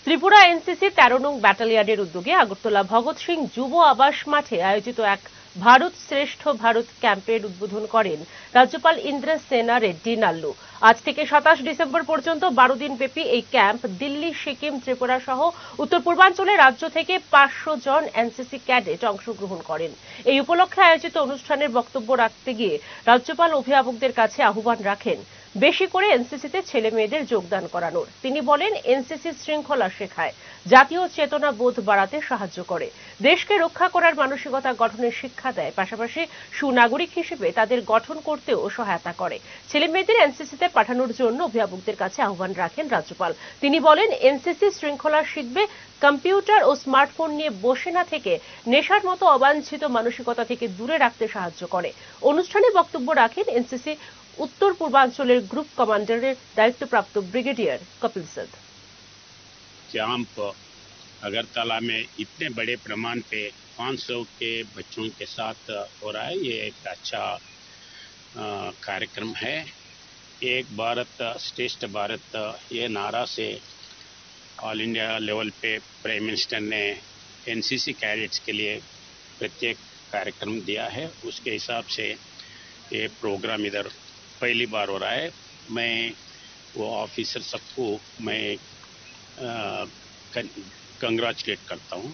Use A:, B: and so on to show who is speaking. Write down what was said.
A: Tripura NCC 13 নং ব্যাটালিয়নের উদ্যোগে আগরতলা ভগৎ সিং যুব আবাস মাঠে আয়োজিত এক ভারত শ্রেষ্ঠ ভারত ক্যাম্পের উদ্বোধন করেন রাজ্যপাল ইন্দ্রসেনা রেড্ডি নাল্লু। আজ থেকে 27 ডিসেম্বর পর্যন্ত 12 দিন ব্যাপী এই ক্যাম্প দিল্লি, সিকিম, ত্রিপুরা সহ উত্তর পূর্বাঞ্চলের রাজ্য থেকে 500 জন এনসিসি ক্যাডেট অংশগ্রহণ করেন। এই উপলক্ষে আয়োজিত অনুষ্ঠানের বক্তব্য রাখতে গিয়ে রাজ্যপাল অভিভাবকদের কাছে আহ্বান রাখেন বেশি করে এনসিসিতে ছেলে মেয়েদের যোগদান করানোর। তিনি বলেন, এনসিসি শৃঙ্খলা শেখায়, জাতীয় চেতনা বোধ বাড়াতে সাহায্য করে, দেশকে রক্ষা করার মানসিকতা গঠনের শিক্ষা দেয়, পাশাপাশি সুনাগরিক হিসেবে তাদের গঠন করতেও সহায়তা করে। ছেলে মেয়েদের এনসিসিতে পাঠানোর জন্য অভিভাবকদের কাছে আহ্বান রাখেন রাজ্যপাল। তিনি বলেন, এনসিসি শৃঙ্খলা শিখবে, কম্পিউটার ও স্মার্টফোন নিয়ে বসে না থেকে নেশার মতো অবাঞ্ছিত মানসিকতা থেকে দূরে রাখতে সাহায্য করে। অনুষ্ঠানে বক্তব্য রাখেন এনসিসি उत्तर पूर्वांचलेर ग्रुप कमांडारेर दायित्वप्राप्त ब्रिगेडियर कपिल सिंह।
B: कैंप अगरतला में इतने बड़े प्रमाण पे 500 के बच्चों के साथ हो रहा है, ये एक अच्छा कार्यक्रम है। एक भारत श्रेष्ठ भारत ये नारा से ऑल इंडिया लेवल पे प्राइम मिनिस्टर ने एनसीसी कैडेट्स के लिए प्रत्येक कार्यक्रम दिया है। उसके हिसाब से ये प्रोग्राम इधर पहली बार हो रहा है। मैं वो ऑफिसर सबको मैं कंग्रेचुलेट करता हूँ।